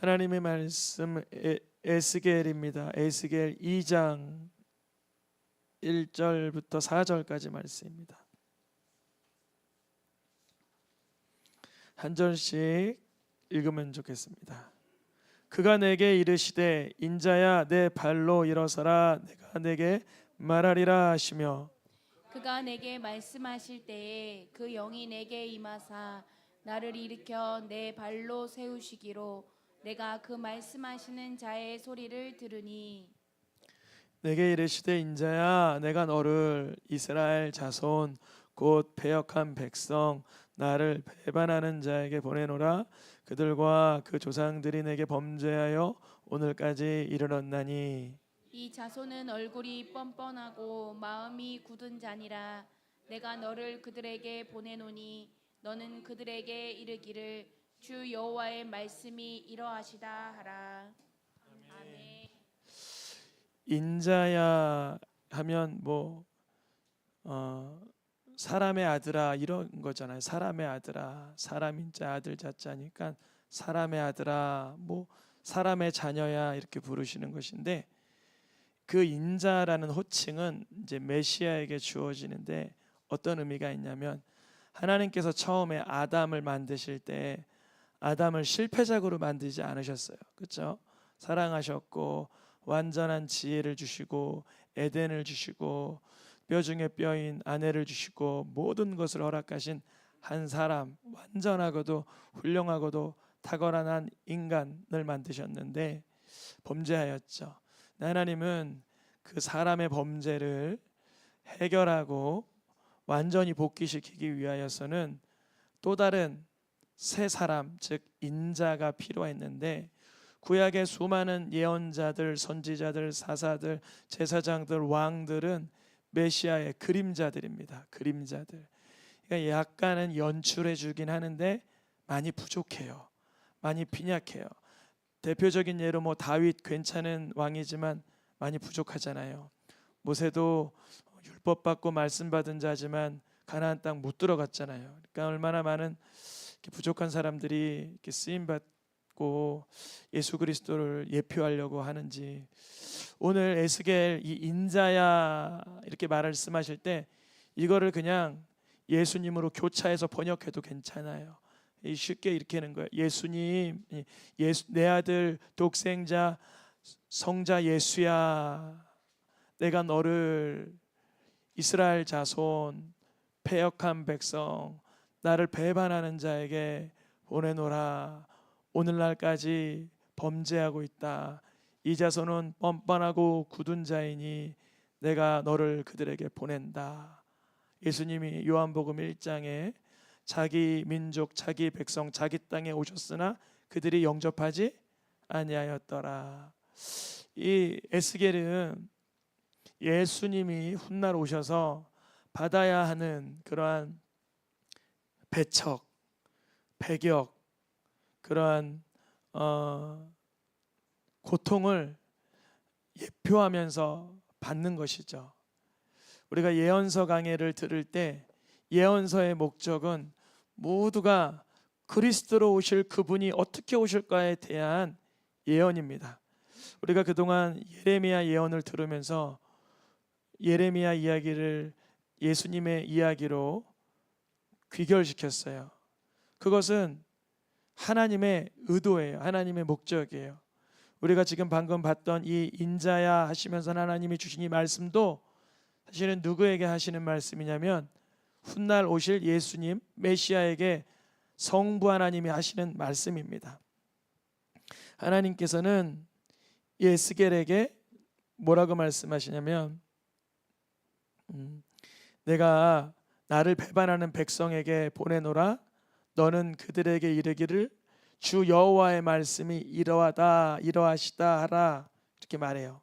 하나님의 말씀 에스겔입니다. 에스겔 2장 1절부터 4절까지 말씀입니다. 한 절씩 읽으면 좋겠습니다. 그가 내게 이르시되 인자야 내 발로 일어서라 내가 내게 말하리라 하시며 그가 내게 말씀하실 때에 그 영이 내게 임하사 나를 일으켜 내 발로 세우시기로 내가 그 말씀하시는 자의 소리를 들으니 내게 이르시되 인자야 내가 너를 이스라엘 자손 곧 패역한 백성 나를 배반하는 자에게 보내노라. 그들과 그 조상들이 내게 범죄하여 오늘까지 이르렀나니 이 자손은 얼굴이 뻔뻔하고 마음이 굳은 자니라. 내가 너를 그들에게 보내노니 너는 그들에게 이르기를 주 여호와의 말씀이 이러하시다 하라. 아멘. 인자야 하면 사람의 아들아 이런 거잖아요. 사람의 아들아, 사람 인자 아들 자자니까 사람의 아들아, 사람의 자녀야 이렇게 부르시는 것인데 그 인자라는 호칭은 이제 메시아에게 주어지는데 어떤 의미가 있냐면 하나님께서 처음에 아담을 만드실 때 아담을 실패작으로 만들지 않으셨어요. 그렇죠? 사랑하셨고 완전한 지혜를 주시고 에덴을 주시고 뼈 중에 뼈인 아내를 주시고 모든 것을 허락하신 한 사람, 완전하고도 훌륭하고도 탁월한 인간을 만드셨는데 범죄하였죠. 하나님은 그 사람의 범죄를 해결하고 완전히 복귀시키기 위하여서는 또 다른 새 사람, 즉 인자가 필요했는데 구약의 수많은 예언자들, 선지자들, 사사들, 제사장들, 왕들은 메시아의 그림자들입니다. 그림자들. 그러니까 약간은 연출해 주긴 하는데 많이 부족해요. 많이 빈약해요. 대표적인 예로 다윗 괜찮은 왕이지만 많이 부족하잖아요. 모세도 율법 받고 말씀 받은 자지만 가나안 땅 못 들어갔잖아요. 그러니까 얼마나 많은 부족한 사람들이 이렇게 쓰임 받고 예수 그리스도를 예표하려고 하는지. 오늘 에스겔 이 인자야 이렇게 말씀하실 때 이거를 그냥 예수님으로 교차해서 번역해도 괜찮아요. 쉽게 이렇게 하는 거예요. 예수님, 내 아들 독생자 성자 예수야, 내가 너를 이스라엘 자손 패역한 백성 나를 배반하는 자에게 보내노라. 오늘날까지 범죄하고 있다. 이 자손은 뻔뻔하고 굳은 자이니 내가 너를 그들에게 보낸다. 예수님이 요한복음 1장에 자기 민족, 자기 백성, 자기 땅에 오셨으나 그들이 영접하지 아니하였더라. 이 에스겔은 예수님이 훗날 오셔서 받아야 하는 그러한 배척, 배격, 그러한 고통을 예표하면서 받는 것이죠. 우리가 예언서 강해를 들을 때 예언서의 목적은 모두가 그리스도로 오실 그분이 어떻게 오실까에 대한 예언입니다. 우리가 그동안 예레미야 예언을 들으면서 예레미야 이야기를 예수님의 이야기로 귀결시켰어요. 그것은 하나님의 의도예요. 하나님의 목적이에요. 우리가 지금 방금 봤던 이 인자야 하시면서 하나님이 주신 이 말씀도 사실은 누구에게 하시는 말씀이냐면 훗날 오실 예수님 메시아에게 성부 하나님이 하시는 말씀입니다. 하나님께서는 에스겔에게 뭐라고 말씀하시냐면 내가 나를 배반하는 백성에게 보내노라. 너는 그들에게 이르기를 주 여호와의 말씀이 이러하다 이러하시다 하라. 이렇게 말해요.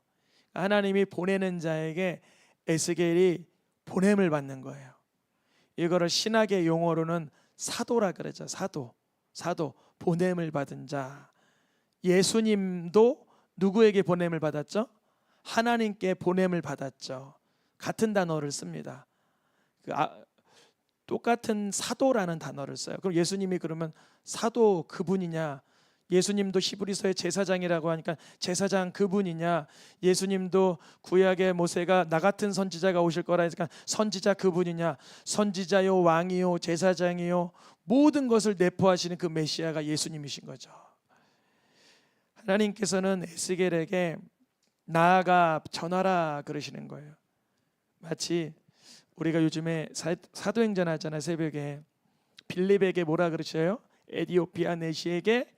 하나님이 보내는 자에게 에스겔이 보냄을 받는 거예요. 이거를 신학의 용어로는 사도라 그러죠. 사도 보냄을 받은 자. 예수님도 누구에게 보냄을 받았죠? 하나님께 보냄을 받았죠. 같은 단어를 씁니다. 똑같은 사도라는 단어를 써요. 그럼 예수님이 그러면 사도 그분이냐? 예수님도 히브리서의 제사장이라고 하니까 제사장 그분이냐, 예수님도 구약의 모세가 나 같은 선지자가 오실 거라 하니까 선지자 그분이냐, 선지자요 왕이요 제사장이요 모든 것을 내포하시는 그 메시아가 예수님이신 거죠. 하나님께서는 에스겔에게 나아가 전하라 그러시는 거예요. 마치 우리가 요즘에 사도행전 하잖아요. 새벽에 빌립에게 뭐라 그러셔요? 에디오피아 내시에게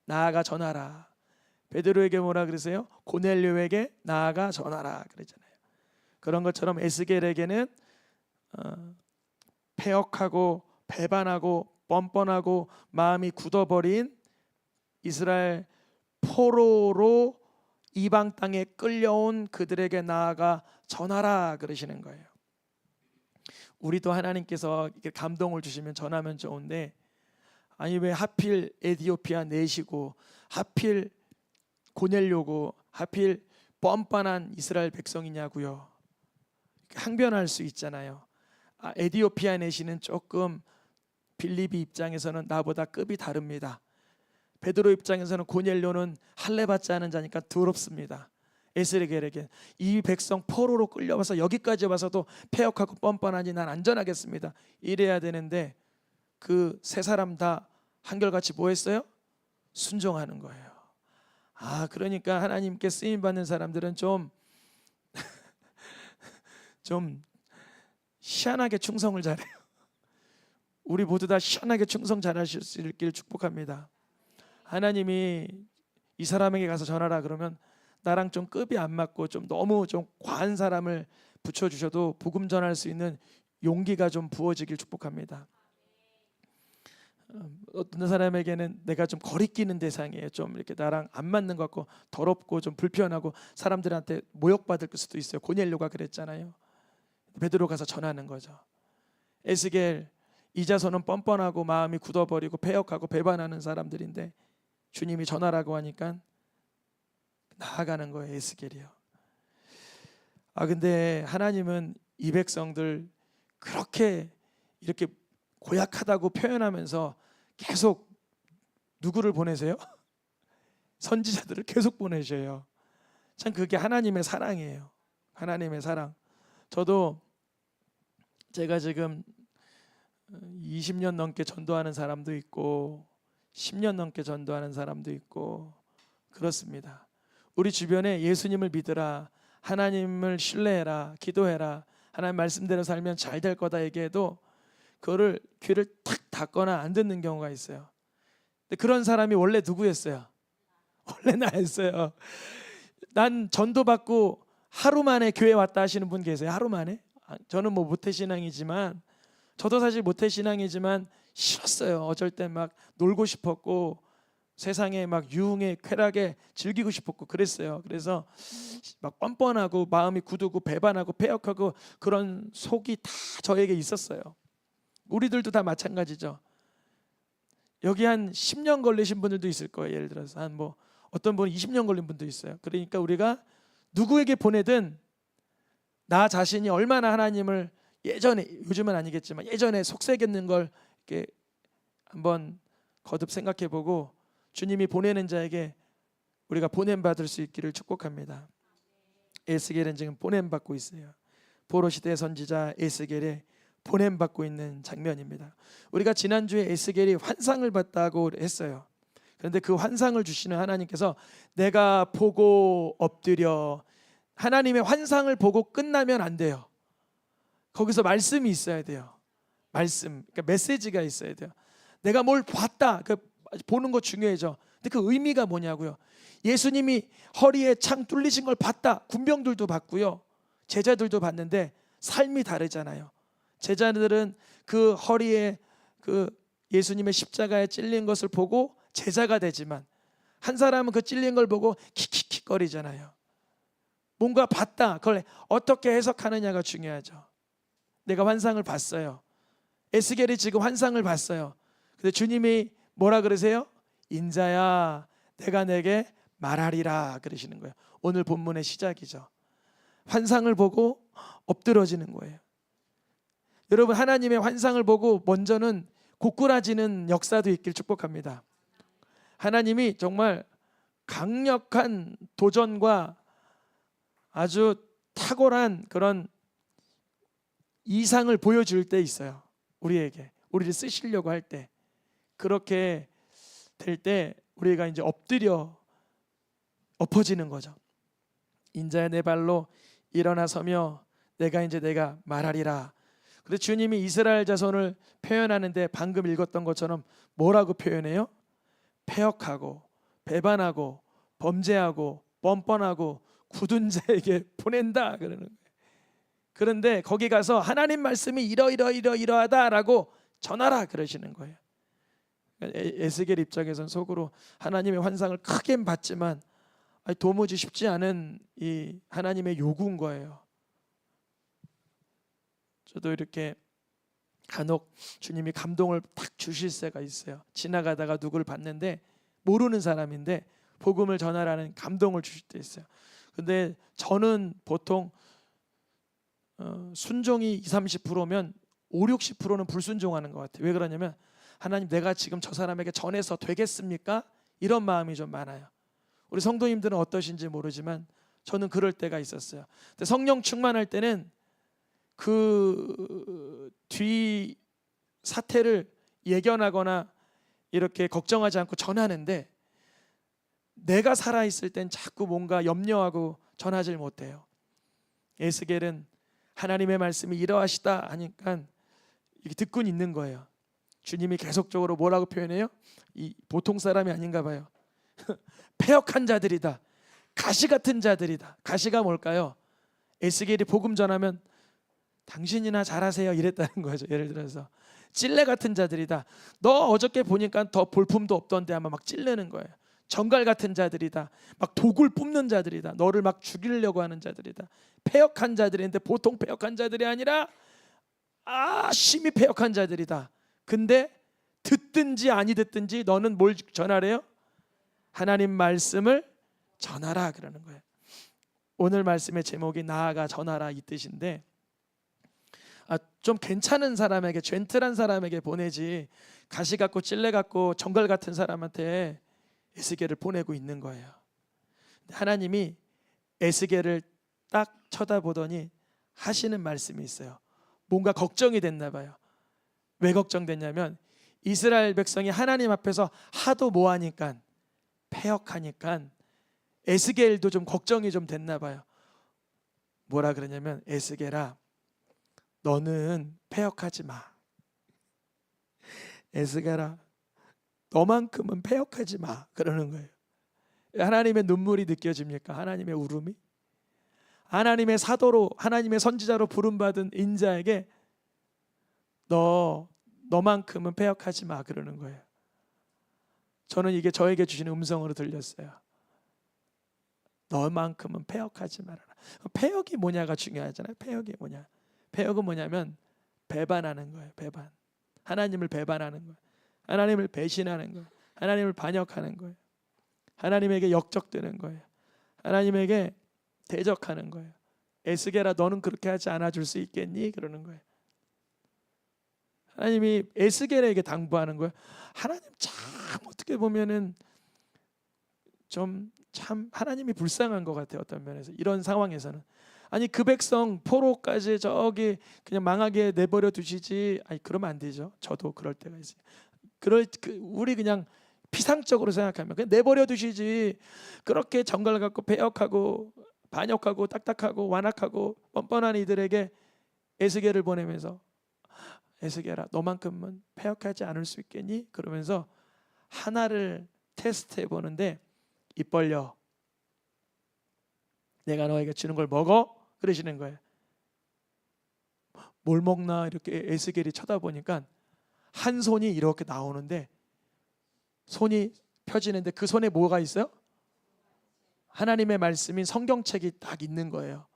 나아가 전하라. 베드로에게 뭐라 그러세요? 고넬료에게 나아가 전하라 그러잖아요. 그런 것처럼 에스겔에게는 패역하고 배반하고 뻔뻔하고 마음이 굳어버린 이스라엘 포로로 이방 땅에 끌려온 그들에게 나아가 전하라 그러시는 거예요. 우리도 하나님께서 이렇게 감동을 주시면 전하면 좋은데, 아니 왜 하필 에디오피아 내시고 하필 고넬료고 하필 뻔뻔한 이스라엘 백성이냐고요. 항변할 수 있잖아요. 에디오피아 내시는 조금 빌립이 입장에서는 나보다 급이 다릅니다. 베드로 입장에서는 고넬료는 할례받지 않은 자니까 더럽습니다. 에스겔에게 이 백성 포로로 끌려와서 여기까지 와서도 패역하고 뻔뻔하니 난 안전하겠습니다. 이래야 되는데 그 세 사람 다 한결같이 뭐 했어요? 순종하는 거예요. 그러니까 하나님께 쓰임 받는 사람들은 좀 희한하게 충성을 잘해요. 우리 모두 다 희한하게 충성 잘하실 수 있길 축복합니다. 하나님이 이 사람에게 가서 전하라 그러면 나랑 좀 급이 안 맞고 좀 너무 좀 과한 사람을 붙여주셔도 복음 전할 수 있는 용기가 좀 부어지길 축복합니다. 어떤 사람에게는 내가 좀 거리끼는 대상이에요. 좀 이렇게 나랑 안 맞는 것 같고 더럽고 좀 불편하고 사람들한테 모욕받을 수도 있어요. 고넬료가 그랬잖아요. 베드로 가서 전하는 거죠. 에스겔 이자손은 뻔뻔하고 마음이 굳어버리고 패역하고 배반하는 사람들인데 주님이 전하라고 하니까 나아가는 거예요. 에스겔이요. 근데 하나님은 이 백성들 그렇게 이렇게 고약하다고 표현하면서 계속 누구를 보내세요? 선지자들을 계속 보내셔요. 참 그게 하나님의 사랑이에요. 하나님의 사랑. 저도 제가 지금 20년 넘게 전도하는 사람도 있고 10년 넘게 전도하는 사람도 있고 그렇습니다. 우리 주변에 예수님을 믿으라, 하나님을 신뢰해라, 기도해라, 하나님 말씀대로 살면 잘 될 거다 얘기해도 그거를 귀를 탁 닫거나 안 듣는 경우가 있어요. 근데 그런 사람이 원래 누구였어요? 원래 나였어요. 난 전도받고 하루 만에 교회 왔다 하시는 분 계세요? 하루 만에? 저는 뭐 모태신앙이지만 저도 사실 모태신앙이지만 싫었어요. 어쩔 때 막 놀고 싶었고 세상에 막 유흥에 쾌락에 즐기고 싶었고 그랬어요. 그래서 막 뻔뻔하고 마음이 굳고 배반하고 패역하고 그런 속이 다 저에게 있었어요. 우리들도 다 마찬가지죠. 여기 한 10년 걸리신 분들도 있을 거예요. 예를 들어서 한 뭐 어떤 분은 20년 걸린 분도 있어요. 그러니까 우리가 누구에게 보내든 나 자신이 얼마나 하나님을 예전에, 요즘은 아니겠지만 예전에 속삭였는 걸 이렇게 한번 거듭 생각해보고 주님이 보내는 자에게 우리가 보냄받을 수 있기를 축복합니다. 에스겔은 지금 보냄받고 있어요. 포로시대 선지자 에스겔의 보냄받고 있는 장면입니다. 우리가 지난주에 에스겔이 환상을 봤다고 했어요. 그런데 그 환상을 주시는 하나님께서 내가 보고 엎드려, 하나님의 환상을 보고 끝나면 안 돼요. 거기서 말씀이 있어야 돼요. 말씀, 그러니까 메시지가 있어야 돼요. 내가 뭘 봤다, 그 보는 거 중요해져. 근데 그 의미가 뭐냐고요. 예수님이 허리에 창 뚫리신 걸 봤다. 군병들도 봤고요, 제자들도 봤는데 삶이 다르잖아요. 제자들은 그 허리에 그 예수님의 십자가에 찔린 것을 보고 제자가 되지만 한 사람은 그 찔린 걸 보고 킥킥킥거리잖아요. 뭔가 봤다. 그걸 어떻게 해석하느냐가 중요하죠. 내가 환상을 봤어요. 에스겔이 지금 환상을 봤어요. 근데 주님이 뭐라 그러세요? 인자야, 내가 내게 말하리라 그러시는 거예요. 오늘 본문의 시작이죠. 환상을 보고 엎드러지는 거예요. 여러분, 하나님의 환상을 보고 먼저는 고꾸라지는 역사도 있길 축복합니다. 하나님이 정말 강력한 도전과 아주 탁월한 그런 이상을 보여줄 때 있어요. 우리에게, 우리를 쓰시려고 할 때, 그렇게 될 때 우리가 이제 엎어지는 거죠. 인자야 내 발로 일어나 서며 내가 말하리라. 근데 주님이 이스라엘 자손을 표현하는데 방금 읽었던 것처럼 뭐라고 표현해요? 패역하고 배반하고 범죄하고 뻔뻔하고 굳은 자에게 보낸다 그러는 거예요. 그런데 거기 가서 하나님 말씀이 이러이러하다라고 전하라 그러시는 거예요. 에스겔 입장에선 속으로 하나님의 환상을 크게 봤지만 도무지 쉽지 않은 이 하나님의 요구인 거예요. 저도 이렇게 간혹 주님이 감동을 탁 주실 때가 있어요. 지나가다가 누구를 봤는데 모르는 사람인데 복음을 전하라는 감동을 주실 때 있어요. 근데 저는 보통 순종이 20-30%면 50-60%는 불순종하는 것 같아요. 왜 그러냐면 하나님 내가 지금 저 사람에게 전해서 되겠습니까? 이런 마음이 좀 많아요. 우리 성도님들은 어떠신지 모르지만 저는 그럴 때가 있었어요. 근데 성령 충만할 때는 그 뒤 사태를 예견하거나 이렇게 걱정하지 않고 전하는데 내가 살아있을 땐 자꾸 뭔가 염려하고 전하질 못해요. 에스겔은 하나님의 말씀이 이러하시다 하니까 이게 듣고 있는 거예요. 주님이 계속적으로 뭐라고 표현해요? 이 보통 사람이 아닌가 봐요. 패역한 자들이다. 가시 같은 자들이다. 가시가 뭘까요? 에스겔이 복음 전하면 당신이나 잘하세요 이랬다는 거죠. 예를 들어서 찔레 같은 자들이다. 너 어저께 보니까 더 볼품도 없던데 아마 막 찔르는 거예요. 정갈 같은 자들이다. 막 독을 뿜는 자들이다. 너를 막 죽이려고 하는 자들이다. 패역한 자들인데 보통 패역한 자들이 아니라 심히 패역한 자들이다. 근데 듣든지 아니 듣든지 너는 뭘 전하래요? 하나님 말씀을 전하라 그러는 거예요. 오늘 말씀의 제목이 나아가 전하라 이 뜻인데 좀 괜찮은 사람에게, 젠틀한 사람에게 보내지 가시 같고 찔레 같고 정갈 같은 사람한테 에스겔을 보내고 있는 거예요. 하나님이 에스겔을 딱 쳐다보더니 하시는 말씀이 있어요. 뭔가 걱정이 됐나 봐요. 왜 걱정됐냐면 이스라엘 백성이 하나님 앞에서 하도 뭐하니까 패역하니까 에스겔도 좀 걱정이 좀 됐나 봐요. 뭐라 그러냐면 에스겔아 너는 패역하지 마. 에스겔아 너만큼은 패역하지 마 그러는 거예요. 하나님의 눈물이 느껴집니까? 하나님의 울음이? 하나님의 사도로 하나님의 선지자로 부름받은 인자에게 너만큼은 패역하지 마 그러는 거예요. 저는 이게 저에게 주시는 음성으로 들렸어요. 너만큼은 패역하지 말아라. 패역이 뭐냐가 중요하잖아요. 패역이 뭐냐? 패역은 뭐냐면 배반하는 거예요. 배반. 하나님을 배반하는 거예요. 하나님을 배신하는 거예요. 하나님을 반역하는 거예요. 하나님에게 역적되는 거예요. 하나님에게 대적하는 거예요. 에스겔아 너는 그렇게 하지 않아 줄 수 있겠니? 그러는 거예요. 하나님이 에스겔에게 당부하는 거예요. 하나님 참 어떻게 보면은 좀 참 하나님이 불쌍한 것 같아요. 어떤 면에서 이런 상황에서는 아니 그 백성 포로까지 저기 그냥 망하게 내버려 두시지. 아니 그러면 안 되죠. 저도 그럴 때가 있어요. 우리 그냥 피상적으로 생각하면 그냥 내버려 두시지. 그렇게 정갈 갖고 배역하고 반역하고 딱딱하고 완악하고 뻔뻔한 이들에게 에스겔을 보내면서 에스겔아 너만큼은 패역하지 않을 수 있겠니? 그러면서 하나를 테스트해 보는데 입 벌려 내가 너에게 주는 걸 먹어? 그러시는 거예요. 뭘 먹나 이렇게 에스겔이 쳐다보니까 한 손이 이렇게 나오는데 손이 펴지는데 그 손에 뭐가 있어요? 하나님의 말씀인 성경책이 딱 있는 거예요.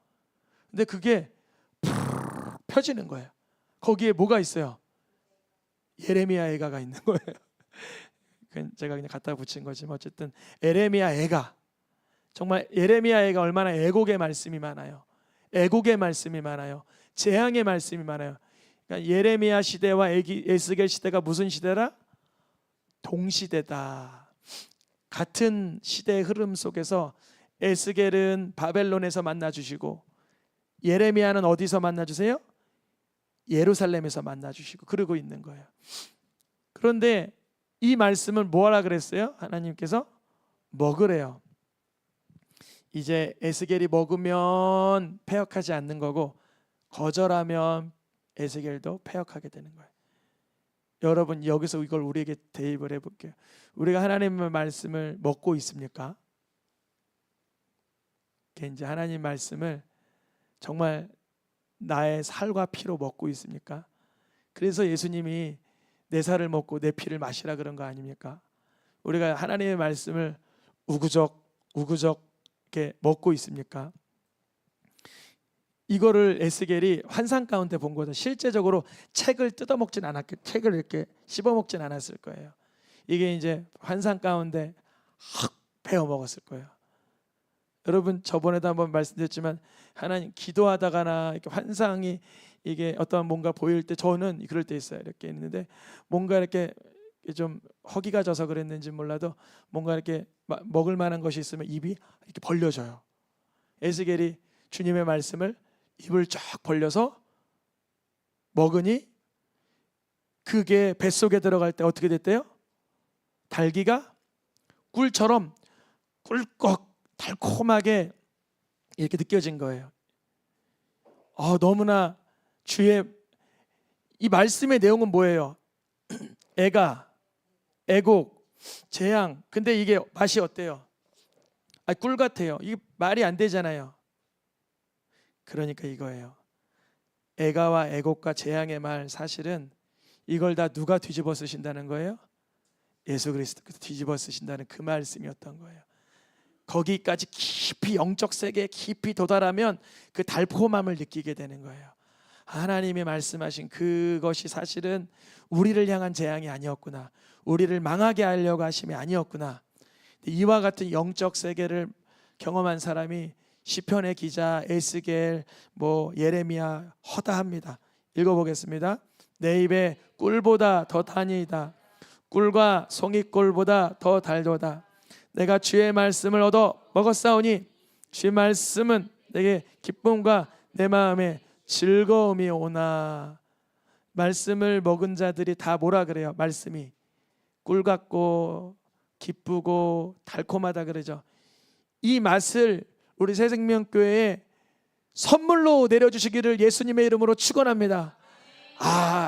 근데 그게 펴지는 거예요. 거기에 뭐가 있어요? 예레미야 애가가 있는 거예요. 제가 그냥 갖다 붙인 거지만 어쨌든 예레미야 애가 정말 예레미야 애가 얼마나 애곡의 말씀이 많아요. 애곡의 말씀이 많아요. 재앙의 말씀이 많아요. 그러니까 예레미야 시대와 에스겔 시대가 무슨 시대라? 동시대다. 같은 시대의 흐름 속에서 에스겔은 바벨론에서 만나 주시고 예레미야는 어디서 만나 주세요? 예루살렘에서 만나 주시고 그러고 있는 거예요. 그런데 이 말씀을 뭐하라 그랬어요? 하나님께서 먹으래요. 이제 에스겔이 먹으면 패역하지 않는 거고 거절하면 에스겔도 패역하게 되는 거예요. 여러분 여기서 이걸 우리에게 대입을 해볼게요. 우리가 하나님의 말씀을 먹고 있습니까? 이제 하나님 말씀을 정말 나의 살과 피로 먹고 있습니까? 그래서 예수님이 내 살을 먹고 내 피를 마시라 그런 거 아닙니까? 우리가 하나님의 말씀을 우구적 이렇게 먹고 있습니까? 이거를 에스겔이 환상 가운데 본 거죠. 실제적으로 책을 뜯어먹진 않았고 책을 이렇게 씹어먹진 않았을 거예요. 이게 이제 환상 가운데 확 베어 먹었을 거예요. 여러분 저번에도 한번 말씀드렸지만 하나님 기도하다가나 이렇게 환상이 이게 어떤 뭔가 보일 때 저는 그럴 때 있어요. 이렇게 있는데 뭔가 이렇게 좀 허기가 져서 그랬는지 몰라도 뭔가 이렇게 먹을 만한 것이 있으면 입이 이렇게 벌려져요. 에스겔이 주님의 말씀을 입을 쫙 벌려서 먹으니 그게 뱃속에 들어갈 때 어떻게 됐대요? 달기가 꿀처럼 꿀꺽 달콤하게 이렇게 느껴진 거예요. 너무나 주의 이 말씀의 내용은 뭐예요? 애가, 애곡, 재앙. 근데 이게 맛이 어때요? 꿀 같아요. 이게 말이 안 되잖아요. 그러니까 이거예요. 애가와 애곡과 재앙의 말 사실은 이걸 다 누가 뒤집어 쓰신다는 거예요? 예수 그리스도께서 뒤집어 쓰신다는 그 말씀이었던 거예요. 거기까지 깊이 영적 세계에 깊이 도달하면 그 달콤함을 느끼게 되는 거예요. 하나님이 말씀하신 그것이 사실은 우리를 향한 재앙이 아니었구나. 우리를 망하게 하려고 하심이 아니었구나. 이와 같은 영적 세계를 경험한 사람이 시편의 기자 에스겔 예레미야 허다합니다. 읽어보겠습니다. 내 입에 꿀보다 더 다니이다. 꿀과 송이꿀보다 더 달도다. 내가 주의 말씀을 얻어 먹었사오니 주의 말씀은 내게 기쁨과 내 마음에 즐거움이 오나. 말씀을 먹은 자들이 다 뭐라 그래요? 말씀이 꿀 같고 기쁘고 달콤하다 그러죠. 이 맛을 우리 새생명교회에 선물로 내려주시기를 예수님의 이름으로 축원합니다.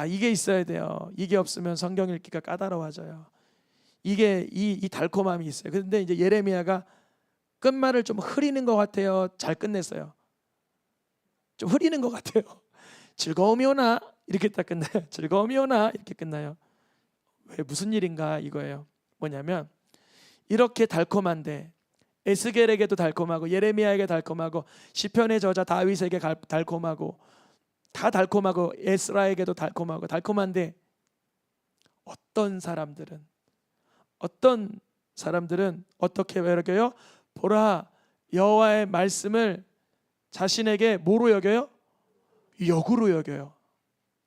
이게 있어야 돼요. 이게 없으면 성경 읽기가 까다로워져요. 이게 이 달콤함이 있어요. 그런데 이제 예레미야가 끝말을 좀 흐리는 것 같아요. 잘 끝냈어요. 좀 흐리는 것 같아요. 즐거움이 오나 이렇게 딱 끝나요. 즐거움이 오나 이렇게 끝나요. 왜 무슨 일인가 이거예요. 뭐냐면 이렇게 달콤한데 에스겔에게도 달콤하고 예레미야에게 달콤하고 시편의 저자 다윗에게 달콤하고 다 달콤하고 에스라에게도 달콤하고 달콤한데 어떤 사람들은 어떻게 여겨요? 보라 여호와의 말씀을 자신에게 뭐로 여겨요? 역으로 여겨요.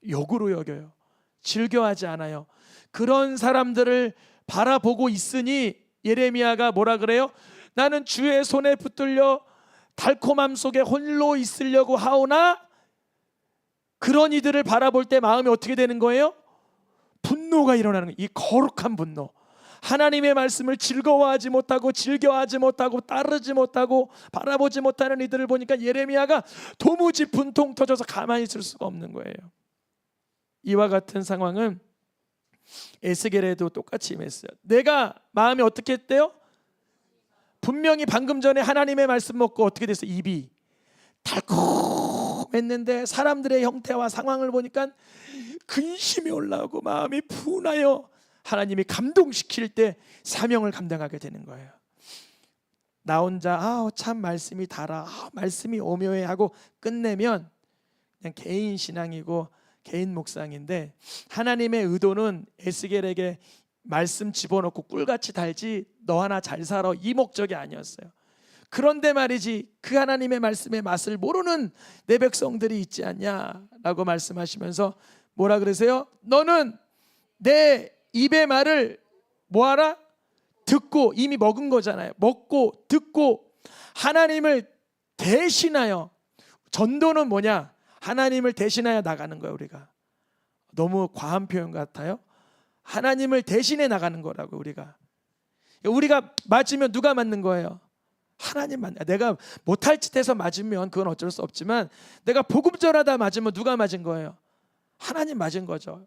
역으로 여겨요. 즐겨하지 않아요. 그런 사람들을 바라보고 있으니 예레미야가 뭐라 그래요? 나는 주의 손에 붙들려 달콤함 속에 홀로 있으려고 하오나 그런 이들을 바라볼 때 마음이 어떻게 되는 거예요? 분노가 일어나는 거예요. 이 거룩한 분노. 하나님의 말씀을 즐거워하지 못하고 즐겨하지 못하고 따르지 못하고 바라보지 못하는 이들을 보니까 예레미야가 도무지 분통 터져서 가만히 있을 수가 없는 거예요. 이와 같은 상황은 에스겔에도 똑같이 임했어요. 내가 마음이 어떻게 했대요? 분명히 방금 전에 하나님의 말씀 먹고 어떻게 됐어요? 입이 달콤했는데 사람들의 형태와 상황을 보니까 근심이 올라오고 마음이 분하여 하나님이 감동시킬 때 사명을 감당하게 되는 거예요. 나 혼자 참 말씀이 달아 말씀이 오묘해 하고 끝내면 그냥 개인 신앙이고 개인 묵상인데 하나님의 의도는 에스겔에게 말씀 집어넣고 꿀같이 달지 너 하나 잘 살아 이 목적이 아니었어요. 그런데 말이지 그 하나님의 말씀의 맛을 모르는 내 백성들이 있지 않냐라고 말씀하시면서 뭐라 그러세요? 너는 내 입의 말을 뭐하라? 듣고, 이미 먹은 거잖아요. 먹고 듣고 하나님을 대신하여, 전도는 뭐냐? 하나님을 대신하여 나가는 거예요. 우리가 너무 과한 표현 같아요. 하나님을 대신해 나가는 거라고. 우리가 맞으면 누가 맞는 거예요? 하나님 맞는. 내가 못할 짓 해서 맞으면 그건 어쩔 수 없지만, 내가 복음 전하다 맞으면 누가 맞은 거예요? 하나님 맞은 거죠.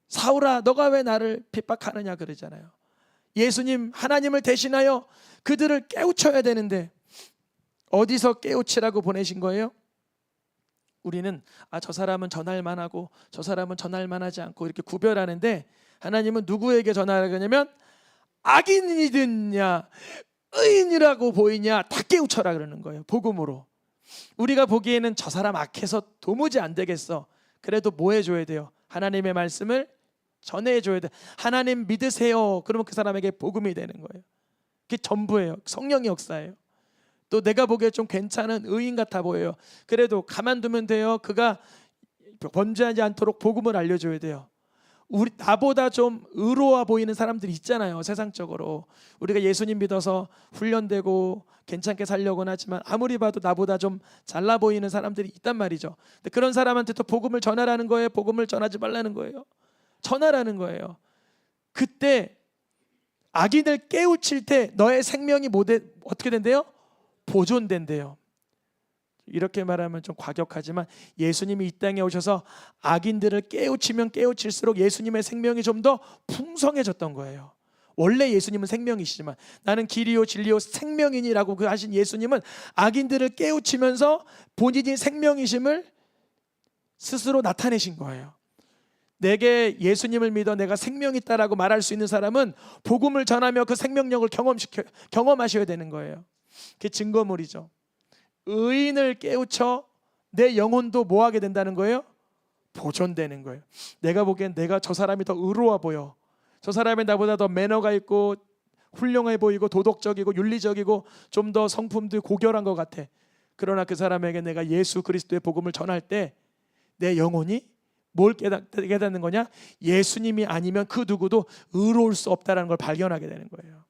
사울아, 너가 왜 나를 핍박하느냐 그러잖아요. 예수님, 하나님을 대신하여 그들을 깨우쳐야 되는데 어디서 깨우치라고 보내신 거예요? 우리는 저 사람은 전할 만하고 저 사람은 전할 만하지 않고 이렇게 구별하는데, 하나님은 누구에게 전하라냐면 악인이든냐 의인이라고 보이냐 다 깨우쳐라 그러는 거예요. 복음으로. 우리가 보기에는 저 사람 악해서 도무지 안 되겠어. 그래도 뭐 해줘야 돼요? 하나님의 말씀을 전해줘야 돼. 하나님 믿으세요. 그러면 그 사람에게 복음이 되는 거예요. 그게 전부예요. 성령의 역사예요. 또 내가 보기에 좀 괜찮은 의인 같아 보여요. 그래도 가만두면 돼요. 그가 범죄하지 않도록 복음을 알려줘야 돼요. 나보다 좀 의로워 보이는 사람들이 있잖아요. 세상적으로 우리가 예수님 믿어서 훈련되고 괜찮게 살려고는 하지만 아무리 봐도 나보다 좀 잘나 보이는 사람들이 있단 말이죠. 근데 그런 사람한테 또 복음을 전하라는 거예요? 복음을 전하지 말라는 거예요? 전하라는 거예요. 그때 악인을 깨우칠 때 너의 생명이 어떻게 된대요? 보존된대요. 이렇게 말하면 좀 과격하지만 예수님이 이 땅에 오셔서 악인들을 깨우치면 깨우칠수록 예수님의 생명이 좀 더 풍성해졌던 거예요. 원래 예수님은 생명이시지만, 나는 길이요 진리요 생명이니라고 하신 예수님은 악인들을 깨우치면서 본인이 생명이심을 스스로 나타내신 거예요. 내게 예수님을 믿어 내가 생명이 있다라고 말할 수 있는 사람은 복음을 전하며 그 생명력을 경험하셔야 되는 거예요. 그게 증거물이죠. 의인을 깨우쳐 내 영혼도 뭐 하게 된다는 거예요? 보존되는 거예요. 내가 보기엔 내가 저 사람이 더 의로워 보여. 저 사람이 나보다 더 매너가 있고 훌륭해 보이고 도덕적이고 윤리적이고 좀 더 성품도 고결한 것 같아. 그러나 그 사람에게 내가 예수 그리스도의 복음을 전할 때 내 영혼이 뭘 깨닫는 거냐? 예수님이 아니면 그 누구도 의로울 수 없다는 걸 발견하게 되는 거예요.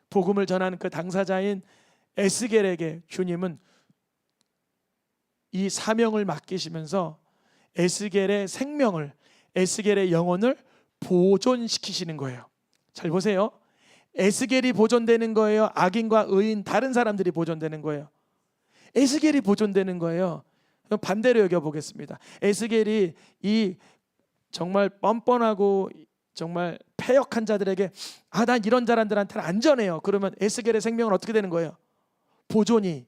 복음을 전하는 그 당사자인 에스겔에게 주님은 이 사명을 맡기시면서 에스겔의 생명을, 에스겔의 영혼을 보존시키시는 거예요. 잘 보세요. 에스겔이 보존되는 거예요? 악인과 의인 다른 사람들이 보존되는 거예요? 에스겔이 보존되는 거예요. 그럼 반대로 여겨보겠습니다. 에스겔이 이 정말 뻔뻔하고 정말 패역한 자들에게 난 이런 사람들한테는 안전해요. 그러면 에스겔의 생명은 어떻게 되는 거예요? 보존이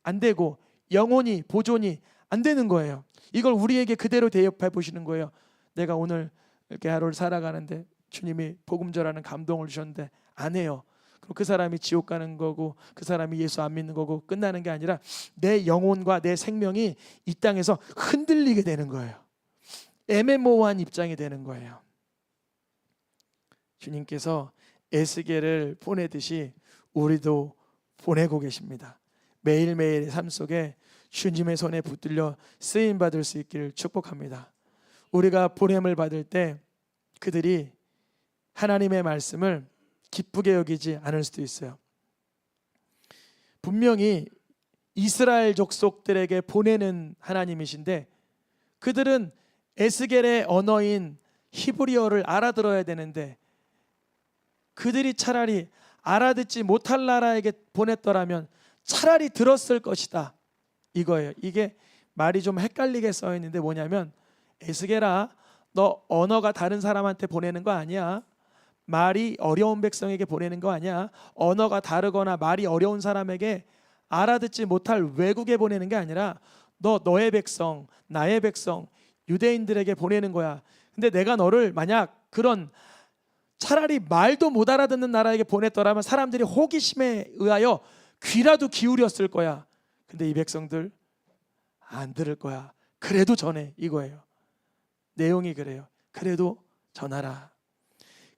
안 되고 영혼이 보존이 안 되는 거예요. 이걸 우리에게 그대로 대입해 보시는 거예요. 내가 오늘 이렇게 하루를 살아가는데 주님이 복음 전하는 감동을 주셨는데 안 해요. 그럼 그 사람이 지옥 가는 거고 그 사람이 예수 안 믿는 거고 끝나는 게 아니라 내 영혼과 내 생명이 이 땅에서 흔들리게 되는 거예요. 애매모호한 입장이 되는 거예요. 주님께서 에스겔을 보내듯이 우리도 보내고 계십니다. 매일매일의 삶 속에 주님의 손에 붙들려 쓰임 받을 수 있기를 축복합니다. 우리가 보냄을 받을 때 그들이 하나님의 말씀을 기쁘게 여기지 않을 수도 있어요. 분명히 이스라엘 족속들에게 보내는 하나님이신데 그들은 에스겔의 언어인 히브리어를 알아들어야 되는데 그들이 차라리 알아듣지 못할 나라에게 보냈더라면 차라리 들었을 것이다 이거예요. 이게 말이 좀 헷갈리게 써 있는데 뭐냐면 에스겔아 너 언어가 다른 사람한테 보내는 거 아니야. 말이 어려운 백성에게 보내는 거 아니야. 언어가 다르거나 말이 어려운 사람에게 알아듣지 못할 외국에 보내는 게 아니라 너의 백성, 나의 백성, 유대인들에게 보내는 거야. 근데 내가 너를 만약 그런 차라리 말도 못 알아듣는 나라에게 보냈더라면 사람들이 호기심에 의하여 귀라도 기울였을 거야. 근데 이 백성들 안 들을 거야. 그래도 전해 이거예요. 내용이 그래요. 그래도 전하라.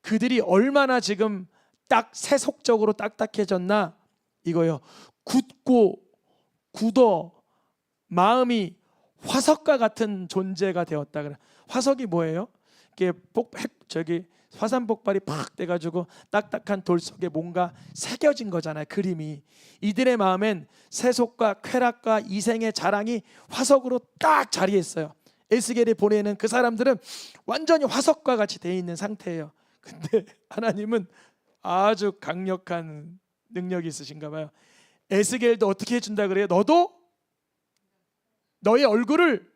그들이 얼마나 지금 딱 세속적으로 딱딱해졌나 이거요. 굳고 굳어 마음이 화석과 같은 존재가 되었다 그래. 화석이 뭐예요? 이게 화산 폭발이 팍 돼가지고 딱딱한 돌 속에 뭔가 새겨진 거잖아요. 그림이. 이들의 마음엔 세속과 쾌락과 이생의 자랑이 화석으로 딱 자리했어요. 에스겔이 보내는 그 사람들은 완전히 화석과 같이 돼 있는 상태예요. 근데 하나님은 아주 강력한 능력이 있으신가 봐요. 에스겔도 어떻게 해준다 그래요? 너도 너의 얼굴을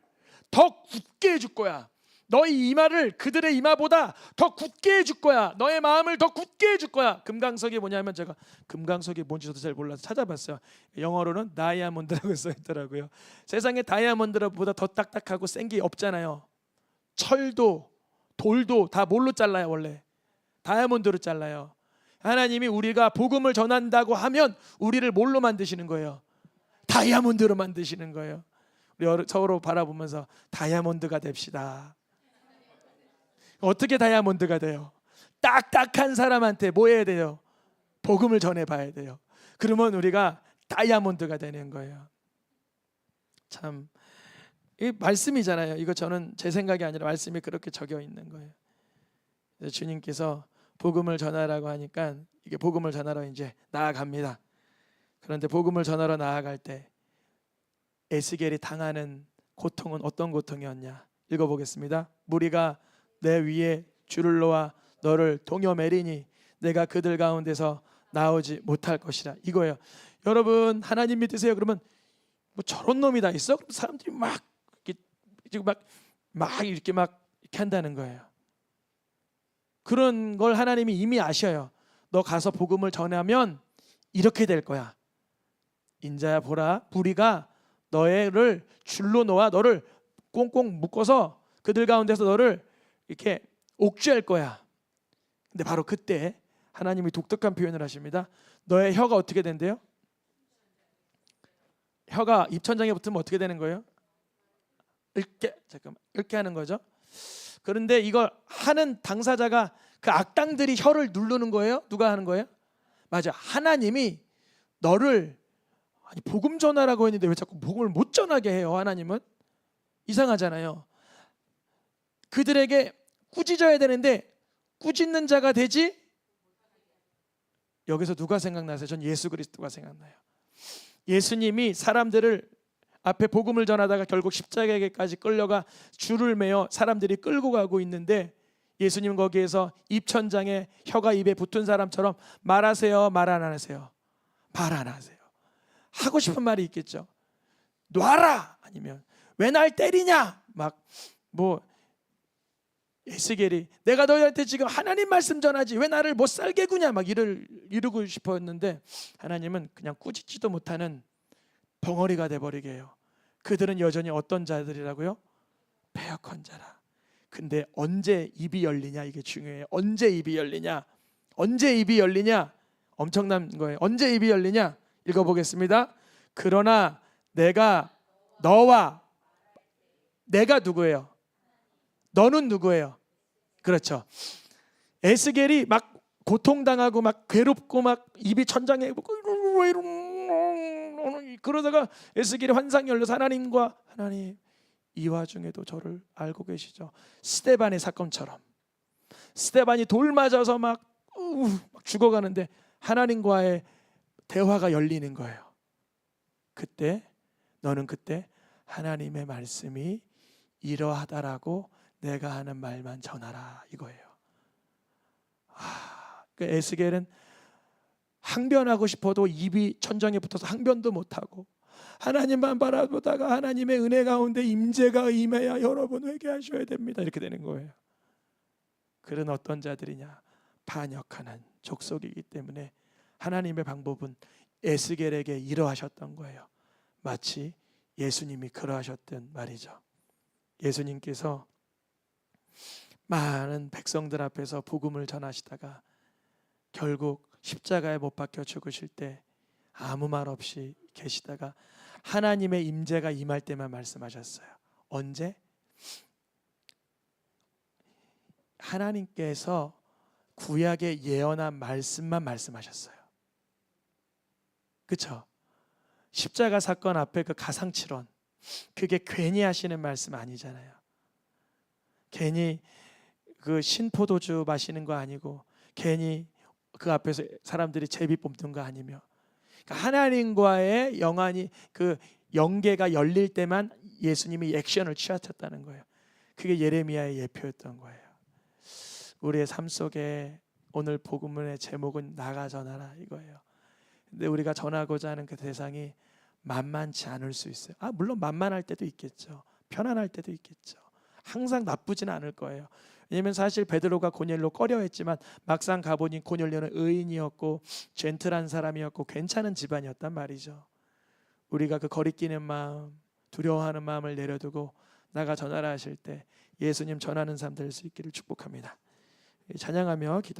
더 굳게 해줄 거야. 너의 이마를 그들의 이마보다 더 굳게 해줄 거야. 너의 마음을 더 굳게 해줄 거야. 금강석이 뭐냐면, 제가 금강석이 뭔지 저도 잘 몰라서 찾아봤어요. 영어로는 다이아몬드라고 써있더라고요. 세상에 다이아몬드보다 더 딱딱하고 센 게 없잖아요. 철도 돌도 다 뭘로 잘라요? 원래 다이아몬드로 잘라요. 하나님이 우리가 복음을 전한다고 하면 우리를 뭘로 만드시는 거예요? 다이아몬드로 만드시는 거예요. 우리 서로 바라보면서 다이아몬드가 됩시다. 어떻게 다이아몬드가 돼요? 딱딱한 사람한테 뭐 해야 돼요? 복음을 전해봐야 돼요. 그러면 우리가 다이아몬드가 되는 거예요. 참, 이 말씀이잖아요. 이거 저는 제 생각이 아니라 말씀이 그렇게 적혀 있는 거예요. 그래서 주님께서 복음을 전하라고 하니까 이게 복음을 전하러 이제 나아갑니다. 그런데 복음을 전하러 나아갈 때 에스겔이 당하는 고통은 어떤 고통이었냐? 읽어보겠습니다. 무리가 내 위에 줄을 놓아 너를 동여매리니 내가 그들 가운데서 나오지 못할 것이라. 이거예요. 여러분, 하나님 믿으세요? 그러면 뭐 저런 놈이 다 있어? 그럼 사람들이 막 이렇게 한다는 거예요. 그런 걸 하나님이 이미 아셔요. 너 가서 복음을 전하면 이렇게 될 거야. 인자야 보라, 무리가 너를 줄로 놓아 너를 꽁꽁 묶어서 그들 가운데서 너를 이렇게 옥죄할 거야. 근데 바로 그때 하나님이 독특한 표현을 하십니다. 너의 혀가 어떻게 된대요? 혀가 입천장에 붙으면 어떻게 되는 거예요? 읊게 하는 거죠. 그런데 이걸 하는 당사자가 그 악당들이 혀를 누르는 거예요? 누가 하는 거예요? 맞아. 하나님이 너를 복음 전하라고 했는데 왜 자꾸 복음을 못 전하게 해요? 하나님은 이상하잖아요. 그들에게 꾸짖어야 되는데 꾸짖는 자가 되지. 여기서 누가 생각나세요? 전 예수 그리스도가 생각나요. 예수님이 사람들을 앞에 복음을 전하다가 결국 십자가에까지 끌려가 줄을 매어 사람들이 끌고 가고 있는데 예수님 거기에서 입천장에 혀가 입에 붙은 사람처럼 말하세요? 말 안 하세요? 말 안 하세요. 하고 싶은 말이 있겠죠. 놔라! 아니면 왜 날 때리냐? 에스겔이 내가 너희한테 지금 하나님 말씀 전하지 왜 나를 못 살게 구냐? 이러고 싶었는데 하나님은 그냥 꾸짖지도 못하는 벙어리가 돼버리게 해요. 그들은 여전히 어떤 자들이라고요? 패역한 자라. 근데 언제 입이 열리냐? 이게 중요해요. 언제 입이 열리냐? 언제 입이 열리냐? 엄청난 거예요. 언제 입이 열리냐? 읽어보겠습니다. 그러나 내가 너와 내가 누구예요? 너는 누구예요? 그렇죠. 에스겔이 막 고통당하고 막 괴롭고 막 입이 천장에 그러다가 에스겔이 환상이 열려서 하나님 이 와중에도 저를 알고 계시죠? 스데반의 사건처럼 스데반이 돌 맞아서 막 죽어가는데 하나님과의 대화가 열리는 거예요. 너는 그때 하나님의 말씀이 이러하다라고 내가 하는 말만 전하라 이거예요. 그 에스겔은 항변하고 싶어도 입이 천장에 붙어서 항변도 못하고 하나님만 바라보다가 하나님의 은혜 가운데 임재가 임해야 여러분 회개하셔야 됩니다 이렇게 되는 거예요. 그런 어떤 자들이냐? 반역하는 족속이기 때문에 하나님의 방법은 에스겔에게 이러하셨던 거예요. 마치 예수님이 그러하셨던 말이죠. 예수님께서 많은 백성들 앞에서 복음을 전하시다가 결국 십자가에 못 박혀 죽으실 때 아무 말 없이 계시다가 하나님의 임재가 임할 때만 말씀하셨어요. 언제? 하나님께서 구약에 예언한 말씀만 말씀하셨어요. 그렇죠? 십자가 사건 앞에 그 가상칠언 그게 괜히 하시는 말씀 아니잖아요. 괜히 그 신포도주 마시는 거 아니고 괜히 그 앞에서 사람들이 제비 뽑는 거 아니며, 그러니까 하나님과의 영안이 그 영계가 열릴 때만 예수님이 액션을 취하셨다는 거예요. 그게 예레미야의 예표였던 거예요. 우리의 삶 속에 오늘 복음의 제목은 나가 전하라 이거예요. 근데 우리가 전하고자 하는 그 대상이 만만치 않을 수 있어요. 물론 만만할 때도 있겠죠. 편안할 때도 있겠죠. 항상 나쁘지는 않을 거예요. 왜냐하면 사실 베드로가 고넬료 꺼려했지만 막상 가보니 고넬료는 의인이었고 젠틀한 사람이었고 괜찮은 집안이었단 말이죠. 우리가 그 거리끼는 마음, 두려워하는 마음을 내려두고 나가 전하라 하실 때 예수님 전하는 삶 될 수 있기를 축복합니다. 찬양하며 기도.